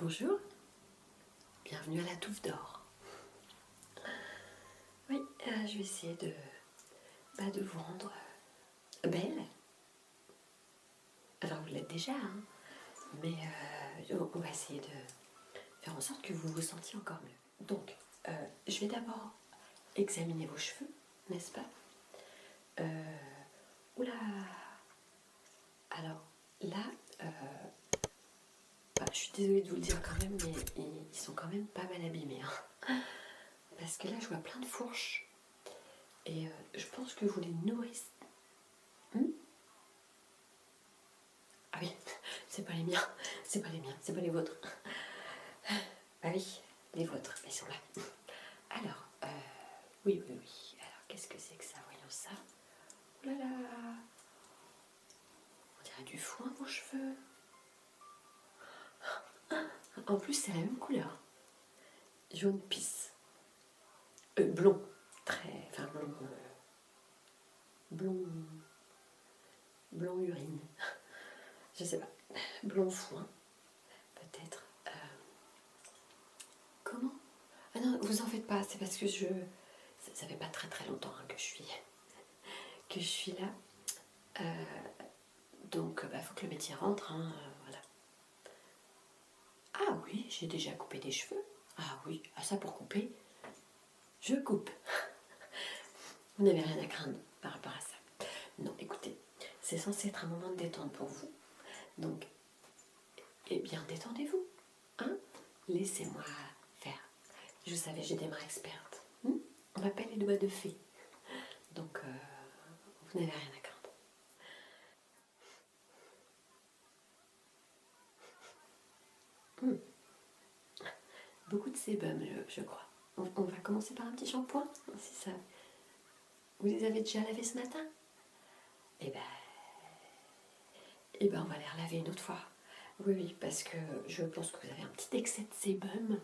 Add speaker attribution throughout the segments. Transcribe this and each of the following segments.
Speaker 1: Bonjour, bienvenue à la Touffe d'Or. Oui, je vais essayer de vous rendre belle. Alors vous l'êtes déjà, hein, mais on va essayer de faire en sorte que vous vous sentiez encore mieux. Donc, je vais d'abord examiner vos cheveux, n'est-ce pas? Oula. Alors là, je suis désolée de vous le dire quand même, mais ils sont quand même pas mal abîmés. Hein. Parce que là, je vois plein de fourches. Et je pense que vous les nourrissez. Ah oui, c'est pas les miens, c'est pas les miens, c'est pas les vôtres. Ah oui, les vôtres, ils sont là. Alors, oui. Alors, qu'est-ce que c'est que ça? Voyons ça. Oh là là. On dirait du foin, vos cheveux. En plus, c'est la même couleur. Jaune pisse. Blond. Enfin, blond. Blond urine. Je sais pas. Blond foin, peut-être. Comment? Ah non, vous en faites pas, c'est parce que ça fait pas très longtemps hein, que je suis là. Donc, faut que le métier rentre, hein, voilà. Ah oui, j'ai déjà coupé des cheveux. Ah oui, ça pour couper, je coupe. Vous n'avez rien à craindre par rapport à ça. Non, écoutez, c'est censé être un moment de détente pour vous. Donc, eh bien, détendez-vous. Hein? Laissez-moi faire. Je savais, j'ai des mains expertes. On m'appelle les doigts de fée. Donc, vous n'avez rien à craindre. Beaucoup de sébum, je crois. On va commencer par un petit shampoing, si ça. Vous les avez déjà lavés ce matin? Eh ben, on va les relaver une autre fois. Oui, parce que je pense que vous avez un petit excès de sébum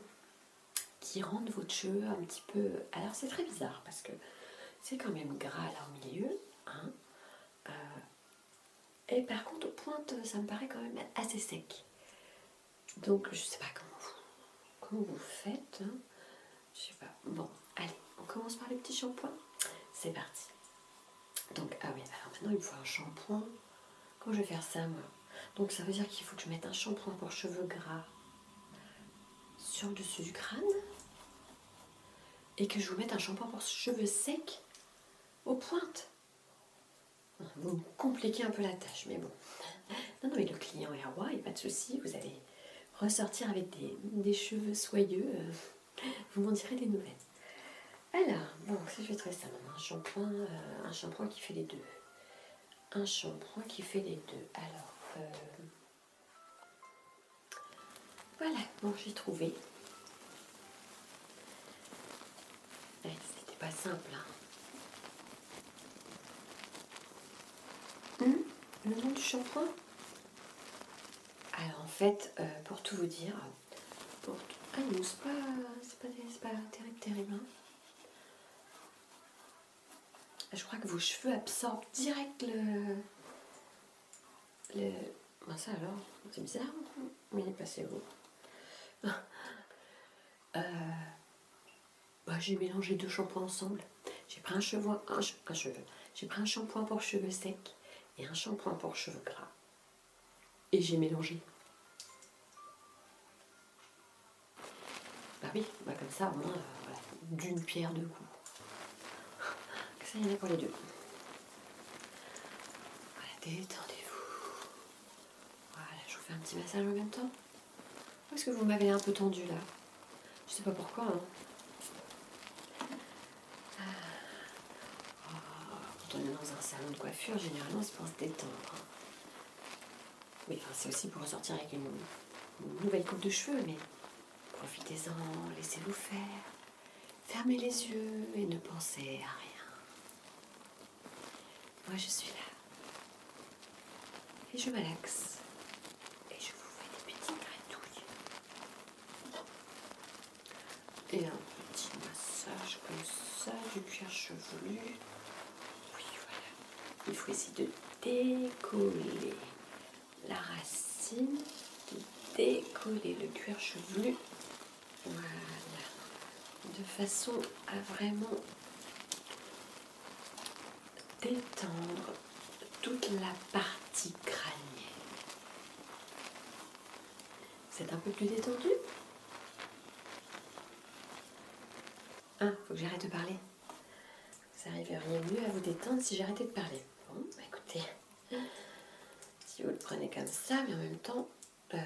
Speaker 1: qui rend votre cheveu un petit peu. Alors c'est très bizarre parce que c'est quand même gras là au milieu, hein. Et par contre aux pointes, ça me paraît quand même assez sec. Donc je sais pas comment vous faites. Hein. Je sais pas. Bon, allez, on commence par les petits shampoings. C'est parti. Donc, ah oui, alors maintenant il me faut un shampoing. Comment je vais faire ça moi? Donc ça veut dire qu'il faut que je mette un shampoing pour cheveux gras sur le dessus du crâne et que je vous mette un shampoing pour cheveux secs aux pointes. Vous me compliquez un peu la tâche, mais bon. Non, mais le client est roi, il n'y a pas de souci. Vous allez ressortir avec des cheveux soyeux. Vous m'en direz des nouvelles. Alors, bon, si je vais trouver ça maintenant, un shampoing qui fait les deux. Un shampoing qui fait les deux. Alors, voilà, bon, j'ai trouvé. C'était pas simple, hein. Le nom du shampoing? Alors en fait, pour tout vous dire, ah non, c'est pas terrible. Hein. Je crois que vos cheveux absorbent direct le... Ben ça alors, c'est bizarre. Mais il est passé où? J'ai mélangé deux shampoings ensemble. J'ai pris j'ai pris un shampoing pour cheveux secs et un shampoing pour cheveux gras. Et j'ai mélangé. Bah oui, comme ça au moins, voilà, d'une pierre deux coups. Ça y en a pour les deux. Voilà, détendez-vous. Voilà, je vous fais un petit massage en même temps. Est-ce que vous m'avez un peu tendu là? Je sais pas pourquoi. Hein. Quand on est dans un salon de coiffure, généralement c'est pour se détendre. Hein. Oui, enfin, c'est aussi pour ressortir avec une nouvelle coupe de cheveux, mais profitez-en, laissez-vous faire. Fermez les yeux et ne pensez à rien. Moi je suis là. Et je malaxe. Et je vous fais des petites gratouilles. Et un petit massage comme ça, du cuir chevelu. Oui, voilà. Il faut essayer de décoller la racine décoller le cuir chevelu. Voilà. De façon à vraiment détendre toute la partie crânienne. Vous êtes un peu plus détendu? Faut que j'arrête de parler. Vous arriveriez mieux à vous détendre si j'arrêtais de parler. Bon, bah écoutez, si vous le prenez comme ça, mais en même temps, bon,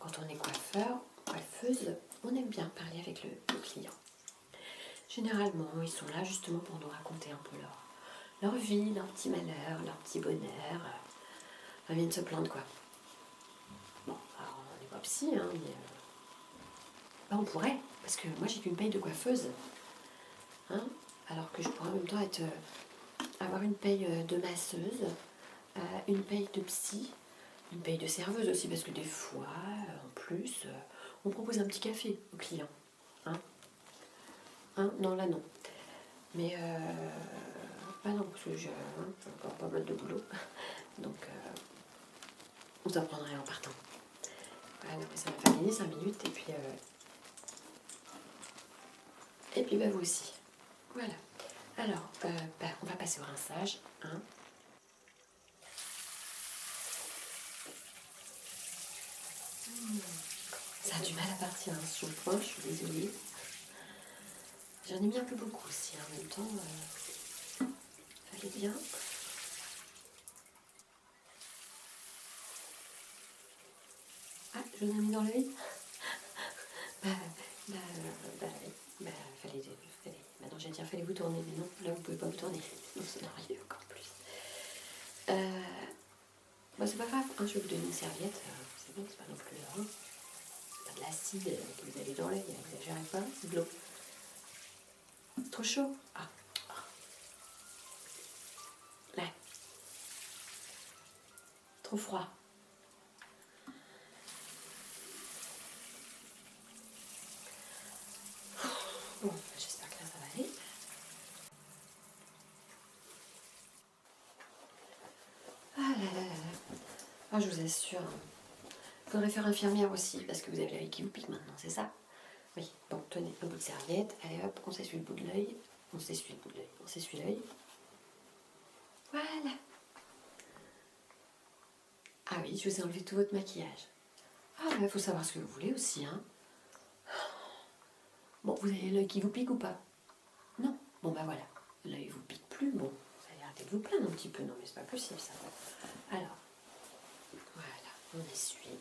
Speaker 1: quand on est coiffeur, coiffeuse, on aime bien parler avec le client. Généralement, ils sont là justement pour nous raconter un peu leur vie, leur petit malheur, leur petit bonheur. Ils viennent se plaindre, quoi. Bon, alors on n'est pas psy, hein, mais bah, on pourrait, parce que moi j'ai qu'une paye de coiffeuse, hein, alors que je pourrais en même temps avoir une paye de masseuse, une paye de psy, une paye de serveuse aussi, parce que des fois, en plus, on propose un petit café aux clients. Non, là non. Mais, non, parce que j'ai encore pas mal de boulot. Donc, vous en prendrez en partant. Voilà, ça va faire gagner 5 minutes, et puis bah, vous aussi. Voilà. Alors, on va passer au rinçage. Ça a du mal à partir, ce shampoing, je suis désolée. J'en ai mis un peu beaucoup aussi, en même temps, fallait bien. Je vous ai mis dans l'œil. Fallait. Maintenant j'allais dire, fallait vous tourner, mais non, là vous pouvez pas vous tourner. Non, ça n'arrive encore plus. C'est pas grave, je vais vous donner une serviette, c'est bon, c'est pas non plus c'est pas de l'acide que vous avez dans l'œil, vous exagérez pas, c'est de l'eau. Trop chaud? Là. Trop froid. Bon, j'espère que là ça va aller. Je vous assure. Il faudrait faire infirmière aussi, parce que vous avez l'œil qui vous pique maintenant, c'est ça? Oui, bon, tenez, un bout de serviette. Allez hop, on s'essuie le bout de l'œil. On s'essuie l'œil. Voilà. Ah oui, je vous ai enlevé tout votre maquillage. Il faut savoir ce que vous voulez aussi, hein. Bon, vous avez l'œil qui vous pique ou pas? Non. Bon, bah voilà. L'œil vous pique plus, bon. Vous allez arrêter de vous plaindre un petit peu. Non, mais c'est pas possible, ça. Alors, voilà. On essuie.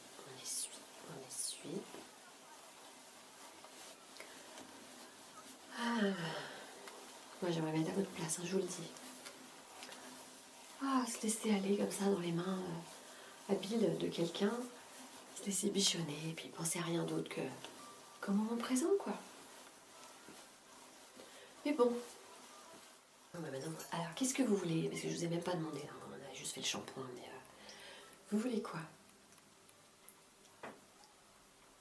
Speaker 1: Moi, j'aimerais bien être à votre place, je vous le dis. Se laisser aller comme ça dans les mains habiles de quelqu'un, se laisser bichonner, et puis penser à rien d'autre qu'au moment présent, quoi. Mais bon. Alors, qu'est-ce que vous voulez? Parce que je vous ai même pas demandé, hein, on a juste fait le shampoing, mais vous voulez quoi?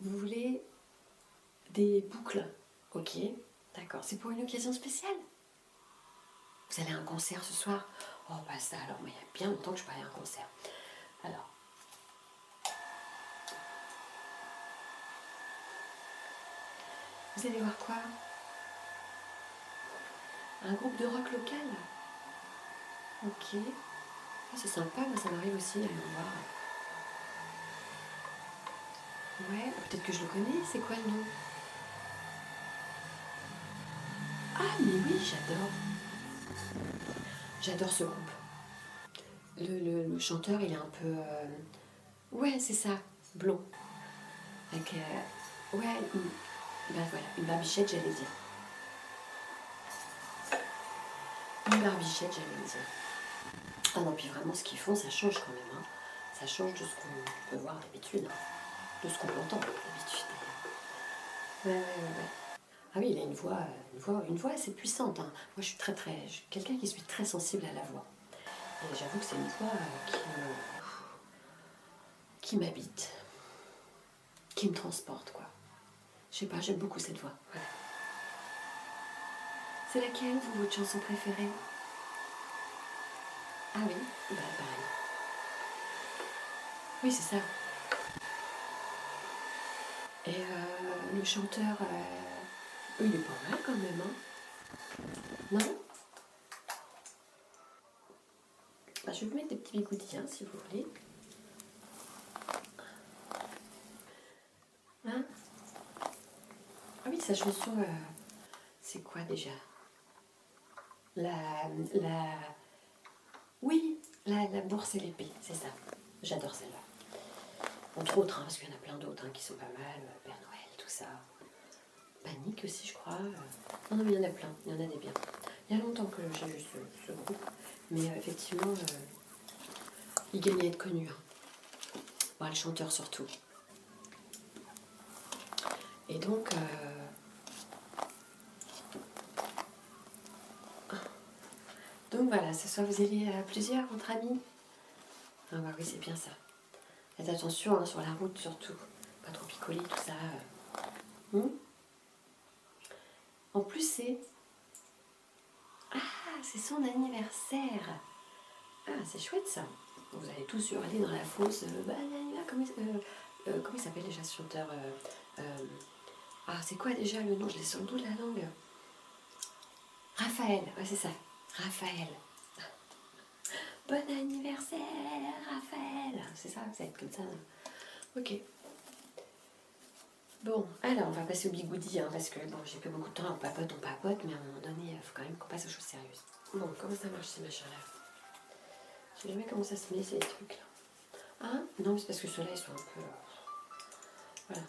Speaker 1: Vous voulez des boucles? Ok, d'accord. C'est pour une occasion spéciale? Vous allez à un concert ce soir? Ça alors, moi il y a bien longtemps que je suis pas allée à un concert. Alors. Vous allez voir quoi? Un groupe de rock local? Ok. C'est sympa, moi ça m'arrive aussi d'aller le voir. Ouais, peut-être que je le connais, c'est quoi le nom? Mais oui, j'adore. J'adore ce groupe. Le chanteur, il est un peu... Ouais, c'est ça, blond. Avec... voilà, une barbichette, j'allais dire. Non, puis vraiment, ce qu'ils font, ça change quand même. Ça change de ce qu'on peut voir d'habitude. De ce qu'on entend d'habitude. Ouais. Oui, il a une voix assez puissante. Moi, je suis quelqu'un qui suis très sensible à la voix. Et j'avoue que c'est une voix qui m'habite, qui me transporte, quoi. Je sais pas, j'aime beaucoup cette voix. Voilà. C'est laquelle, vous, votre chanson préférée? Ah oui, pareil. Oui, c'est ça. le chanteur, il est pas mal quand même, hein. Non? Bah, je vais vous mettre des petits bigoudis, hein, si vous voulez. Hein? Ah oui, sa chanson, c'est quoi déjà? La... Oui, la bourse et l'épée, c'est ça. J'adore celle-là. Entre autres, hein, parce qu'il y en a plein d'autres hein, qui sont pas mal. Père Noël, tout ça. Panique aussi, je crois. Non, non, mais il y en a plein. Il y en a des biens. Il y a longtemps que j'ai vu ce groupe. Mais effectivement, il gagnait à être connu. Hein. Bon, le chanteur surtout. Et donc... Donc voilà, ce soir vous allez à plusieurs entre amis. Ah bah oui, c'est bien ça. Faites attention hein, sur la route surtout. Pas trop picoler, tout ça. En plus, c'est... Ah, c'est son anniversaire. Ah, c'est chouette ça. Vous allez tous hurler dans la fosse. Comment il s'appelle déjà ce chanteur Ah, c'est quoi déjà le nom? Je l'ai sur le bout de la langue. Raphaël, ouais, c'est ça. Raphaël. Bon anniversaire, Raphaël. C'est ça, ça va être comme ça. Ok. Bon, alors on va passer au bigoudi, hein, parce que bon, j'ai plus beaucoup de temps, on papote, mais à un moment donné, il faut quand même qu'on passe aux choses sérieuses. Bon, comment ça marche ces machins-là? Je sais jamais comment ça se met ces trucs-là. Ah, non, c'est parce que ceux-là, ils sont un peu... voilà.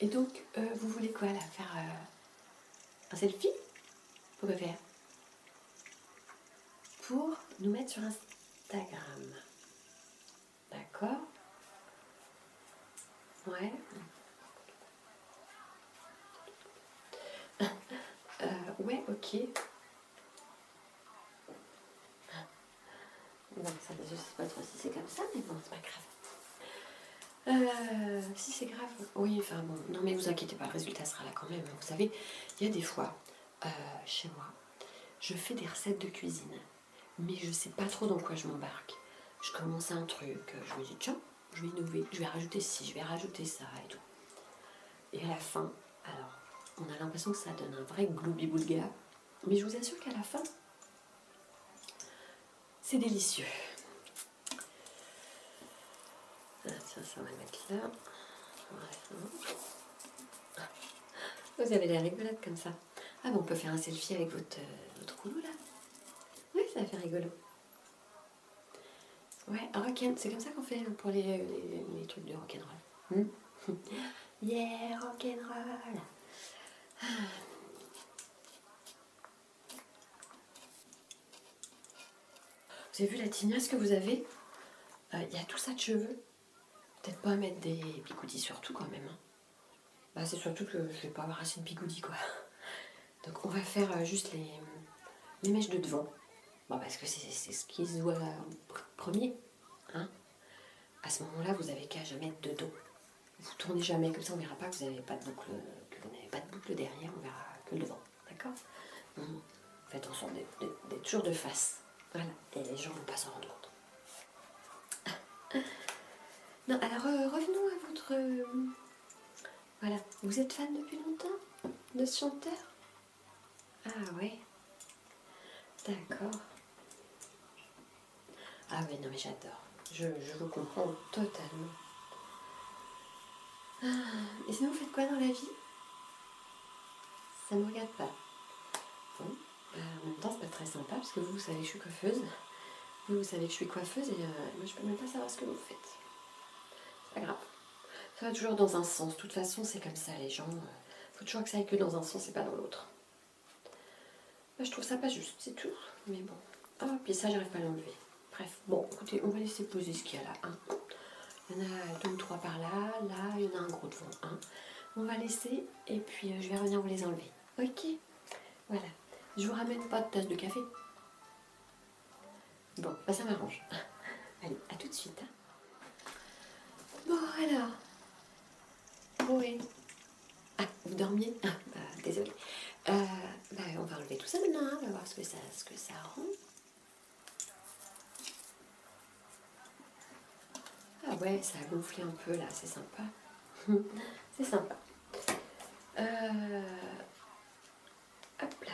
Speaker 1: Et donc, vous voulez quoi là? Faire un selfie? Pourquoi faire? Pour nous mettre sur Instagram. D'accord? Ouais. Ouais, ok. Bon, ça, je sais pas trop si c'est comme ça, mais bon, c'est pas grave. Si c'est grave, oui, enfin bon, non mais vous inquiétez pas, le résultat sera là quand même. Vous savez, il y a des fois, chez moi, je fais des recettes de cuisine, mais je sais pas trop dans quoi je m'embarque. Je commence un truc, je me dis tiens, je vais innover, je vais rajouter ci, je vais rajouter ça et tout. Et à la fin, alors, on a l'impression que ça donne un vrai gloubi-boulga, mais je vous assure qu'à la fin, c'est délicieux. Ah, tiens, ça on va le mettre là. Voilà. Vous avez l'air rigolote comme ça. Ah bon, on peut faire un selfie avec votre rouleau là. Oui, ça va faire rigolo. Ouais, rock'n'roll, c'est comme ça qu'on fait pour les trucs de rock'n'roll. Yeah, rock'n'roll. Vous avez vu la tignasse que vous avez? Il y a tout ça de cheveux. Peut-être pas mettre des bigoudis surtout quand même. Hein. Bah, c'est surtout que je vais pas avoir assez de bigoudis quoi. Donc on va faire juste les mèches de devant. Bon, parce que c'est ce qui se voit premier. Hein. À ce moment-là, vous avez qu'à jamais être de dos. Vous tournez jamais, comme ça on verra pas que vous n'avez pas de boucle, que vous n'avez pas de boucle derrière, on verra que le devant. D'accord? Faites en sorte d'être toujours de face. Voilà. Et les gens ne vont pas s'en rendre compte. Non, alors revenons à votre... voilà. Vous êtes fan depuis longtemps de ce chanteur? Ah ouais. D'accord. Ah oui, non mais j'adore. Je vous comprends totalement. Et sinon, vous faites quoi dans la vie? Ça ne me regarde pas. Bon, en même temps, c'est pas très sympa parce que vous savez que je suis coiffeuse. Vous savez que je suis coiffeuse et moi, je peux même pas savoir ce que vous faites. C'est pas grave. Ça va toujours dans un sens. De toute façon, c'est comme ça, les gens. Faut toujours que ça aille que dans un sens et pas dans l'autre. Je trouve ça pas juste, c'est tout. Mais bon. Ah, puis ça, j'arrive pas à l'enlever. Bref, bon, écoutez, on va laisser poser ce qu'il y a là. Il y en a 2 ou 3 par là. Là, il y en a un gros devant. On va laisser et puis je vais revenir vous les enlever. Ok? Voilà. Je vous ramène pas de tasse de café. Bon, bah ça m'arrange. Allez, à tout de suite. Bon, alors. Oui. Ah, vous dormiez? Ah, bah, désolée. Bah, on va enlever tout ça maintenant. On va voir ce que ça rend. Ah ouais, ça a gonflé un peu là, c'est sympa. C'est sympa. Hop là.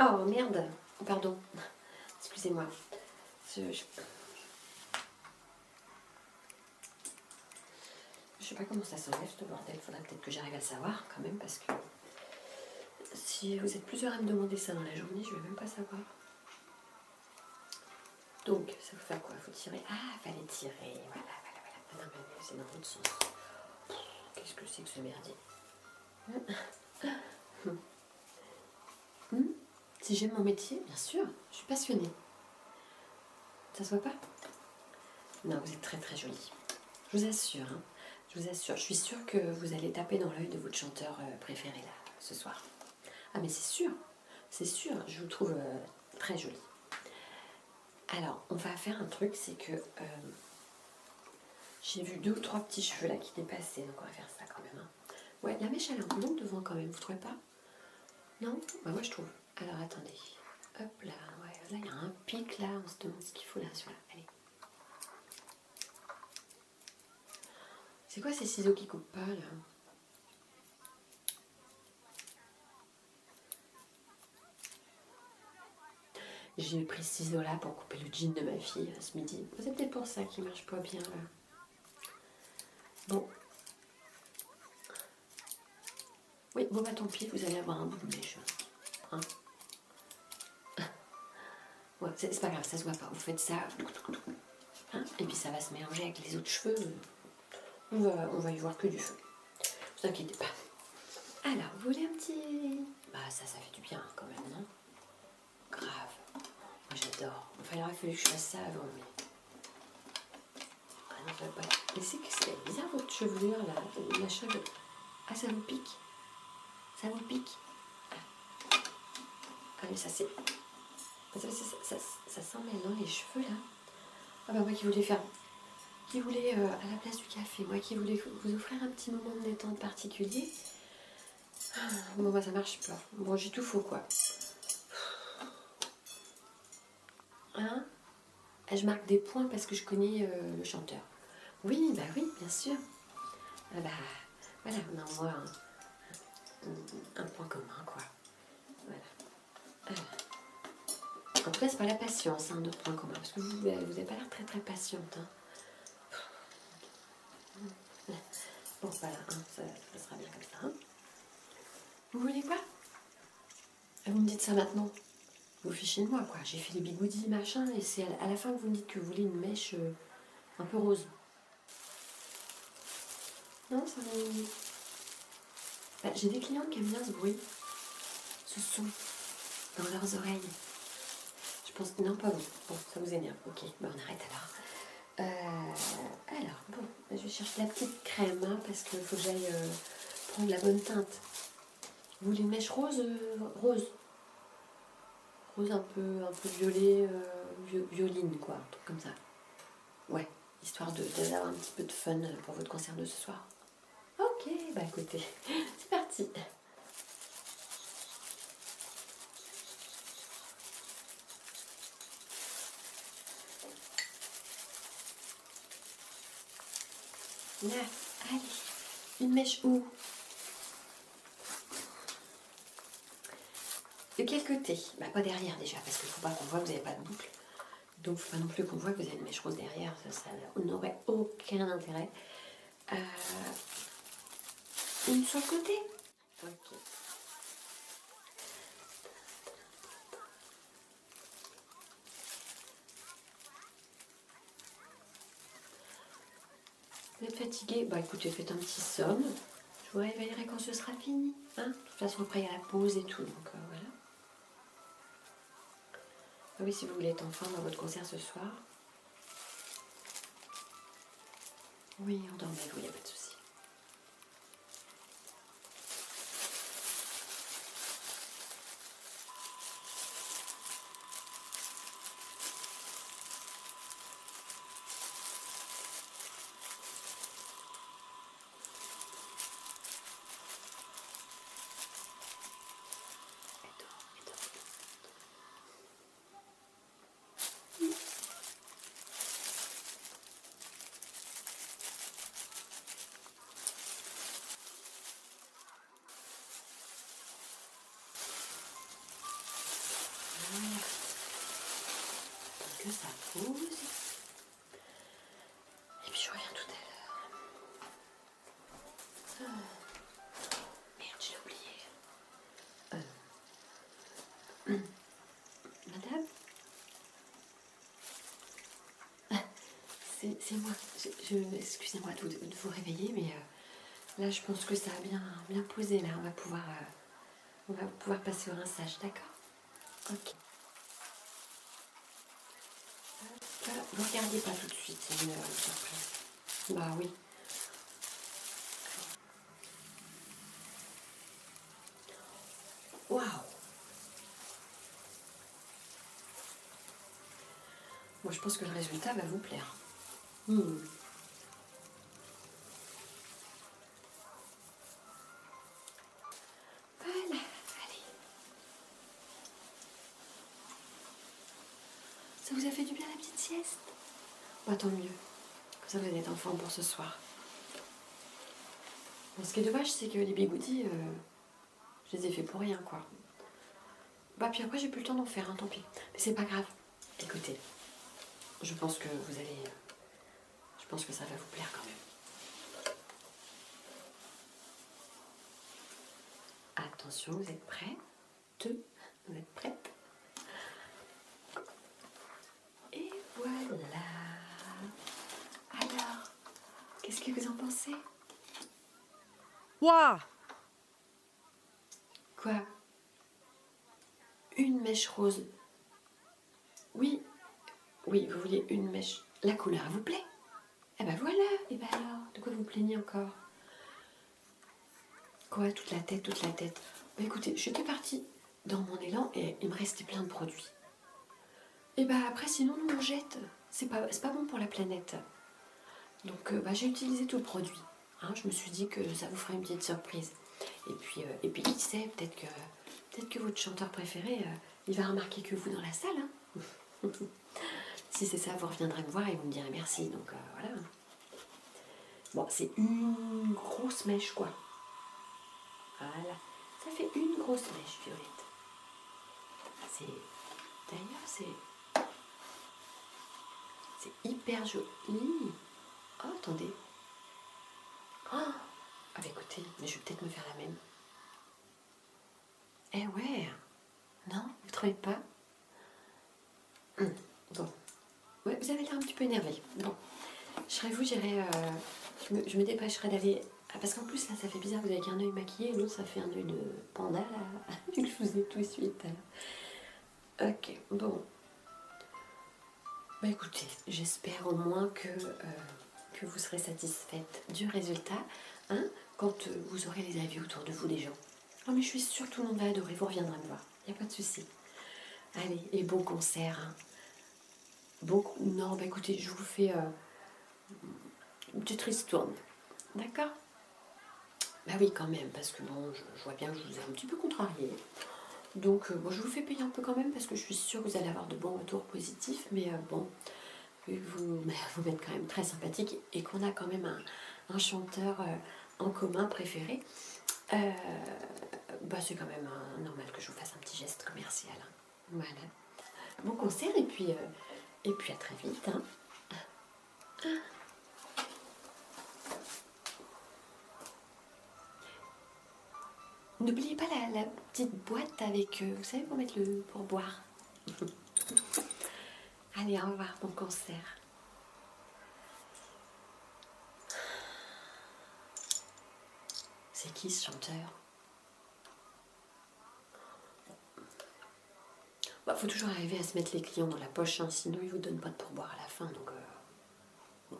Speaker 1: Oh merde, pardon. Excusez-moi. Je sais pas comment ça s'enlève ce bordel. Faudrait peut-être que j'arrive à le savoir quand même parce que si vous êtes plusieurs à me demander ça dans la journée, je vais même pas savoir. Donc, ça faut faire quoi? Faut tirer. Ah, fallait tirer. Voilà. Ah non, mais c'est dans l'autre sens. Qu'est-ce que c'est que ce merdier? Si j'aime mon métier, bien sûr, je suis passionnée. Ça se voit pas? Non, vous êtes très très jolie. Je vous assure, hein. Je vous assure. Je suis sûre que vous allez taper dans l'œil de votre chanteur préféré là, ce soir. Ah mais c'est sûr, je vous trouve très jolie. Alors, on va faire un truc, c'est que j'ai vu 2 ou 3 petits cheveux là qui dépassaient, donc on va faire ça quand même. Hein. Ouais, la mèche elle est un peu longue devant quand même, vous trouvez pas? Non? Bah moi je trouve. Alors attendez. Hop là, ouais, là il y a un pic là, on se demande ce qu'il faut là sur là. Allez. C'est quoi ces ciseaux qui coupent pas là? J'ai pris ce ciseau là pour couper le jean de ma fille ce midi. C'est peut-être pour ça qu'il marche pas bien là. Bon. Oui, bon bah tant pis, vous allez avoir un bout de mèche. Hein? Ouais, c'est pas grave, ça se voit pas. Vous faites ça. Hein? Et puis ça va se mélanger avec les autres cheveux. On va y voir que du feu. Ne vous inquiétez pas. Alors, vous voulez un petit... Bah ça fait du bien quand même, non? Grave. Moi j'adore. Enfin, il aurait fallu que je fasse ça avant, mais... Ah non, ça va pas... Mais c'est que c'est bizarre votre chevelure là. La cheveux... Ah, ça vous pique? Ça vous pique? Ah mais ça c'est... Ça s'en mêle dans les cheveux là. Ah bah moi qui voulais faire... Qui voulait, à la place du café, moi qui voulais vous offrir un petit moment de détente particulier. Bon bah ça marche pas. Bon j'ai tout faux quoi. Hein? Je marque des points parce que je connais le chanteur. Oui, bah oui, bien sûr. Ah bah voilà, on a au moins un point commun quoi. Voilà. En tout cas c'est pas la patience, hein, notre point commun. Parce que vous avez pas l'air très très patiente. Hein. Bon voilà, hein, ça sera bien comme ça. Hein. Vous voulez quoi? Vous me dites ça maintenant. Vous fichez de moi quoi. J'ai fait les bigoudis machin et c'est à la fin que vous me dites que vous voulez une mèche un peu rose. Non, ça me... Bah, j'ai des clientes qui aiment bien ce bruit, ce son dans leurs oreilles. Je pense que non, pas bon. Bon, ça vous énerve. Ok, bah on arrête alors, bon, je vais chercher la petite crème hein, parce qu'il faut que j'aille prendre la bonne teinte. Vous voulez une mèche rose rose un peu violet, violine quoi, un truc comme ça. Ouais, histoire d'avoir un petit peu de fun pour votre concert de ce soir. Ok, bah écoutez, c'est parti. Là, allez, une mèche où? De quel côté? Bah pas derrière déjà, parce qu'il ne faut pas qu'on voit que vous n'avez pas de boucle. Donc il ne faut pas non plus qu'on voit que vous avez une mèche rose derrière, ça n'aurait aucun intérêt. Une sur le côté? Ok. Vous êtes fatigué? Bah écoutez, faites un petit somme. Je vous réveillerai quand ce sera fini. Hein, de toute façon, après il y a la pause et tout, donc voilà. Ah oui, si vous voulez être en forme dans votre concert ce soir. Oui, endormez-vous, il n'y a pas de souci. que ça pose. Et puis je reviens tout à l'heure. Merde, je l'ai oublié. Madame? C'est moi. Excusez-moi de vous réveiller, mais là je pense que ça a bien posé. Là, on va pouvoir passer au rinçage, d'accord? Ok. Ne regardez pas tout de suite, c'est une surprise. Bah oui. Waouh! Moi je pense que le résultat va vous plaire. Voilà, allez. Ça vous a fait du bien la petite sieste? Bah tant mieux. Comme ça vous allez être en forme pour ce soir. Bon, ce qui est dommage, c'est que les bigoudis, je les ai fait pour rien, quoi. Bah puis après, j'ai plus le temps d'en faire, hein, tant pis. Mais c'est pas grave. Écoutez, je pense que vous allez... Je pense que ça va vous plaire quand même. Attention, vous êtes prêts? Vous êtes prêtes? Et voilà. Alors, qu'est-ce que vous en pensez?
Speaker 2: Waouh!
Speaker 1: Quoi? Une mèche rose? Oui, oui, vous vouliez une mèche. La couleur vous plaît? Eh ben voilà. Et ben alors, de quoi vous plaignez encore? Quoi, toute la tête, toute la tête? Bah écoutez, j'étais partie dans mon élan et il me restait plein de produits. Et bah après, sinon, nous on jette. C'est pas bon pour la planète. Donc bah, j'ai utilisé tout le produit. Hein, je me suis dit que ça vous ferait une petite surprise. Et puis qui sait, peut-être que votre chanteur préféré, il va remarquer que vous dans la salle. Hein. Si c'est ça, vous reviendrez me voir et vous me direz merci. Donc voilà. Bon, c'est une grosse mèche, quoi. Voilà. Ça fait une grosse mèche, Violette. D'ailleurs, c'est hyper joli. Oh, attendez. Oh, ah bah écoutez, mais je vais peut-être me faire la même. Eh ouais. Non, vous trouvez pas? Bon. Ouais, vous avez l'air un petit peu énervé. Bon. Je serais vous, j'irai... je me dépêcherai d'aller... Ah, parce qu'en plus, là, ça fait bizarre, vous avez qu'un œil maquillé, et l'autre, ça fait un œil de panda, là. Vu que je vous ai tout essuyé tout à l'heure. Ok, bon. Bah écoutez, j'espère au moins que vous serez satisfaite du résultat, hein, quand vous aurez les avis autour de vous des gens. Oh mais je suis sûre que tout le monde va adorer, vous reviendrez me voir, il n'y a pas de souci. Allez, et bon concert. Hein. Non, bah écoutez, je vous fais une petite ristourne, d'accord? Bah oui quand même, parce que bon, je vois bien que je vous ai un petit peu contrarié. Donc bon, je vous fais payer un peu quand même, parce que je suis sûre que vous allez avoir de bons retours positifs, mais bon... vous êtes quand même très sympathique et qu'on a quand même un chanteur en commun préféré, bah c'est quand même normal que je vous fasse un petit geste commercial. Hein. Voilà. Bon concert et puis à très vite. Hein. N'oubliez pas la petite boîte avec, vous savez, pour mettre le pourboire. Allez, au revoir, bon concert. C'est qui ce chanteur? Bah, faut toujours arriver à se mettre les clients dans la poche, hein, sinon ils vous donnent pas de pourboire à la fin. Donc, bon.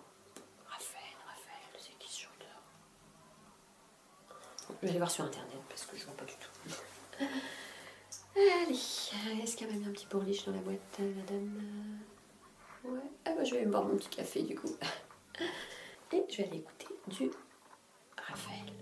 Speaker 1: Raphaël, c'est qui ce chanteur? Je vais aller voir sur internet parce que je vois pas du tout. Allez, est-ce qu'il y a même un petit pourliche dans la boîte, madame? Ouais. Ah bah je vais aller boire mon petit café du coup. Et je vais aller écouter du Raphaël.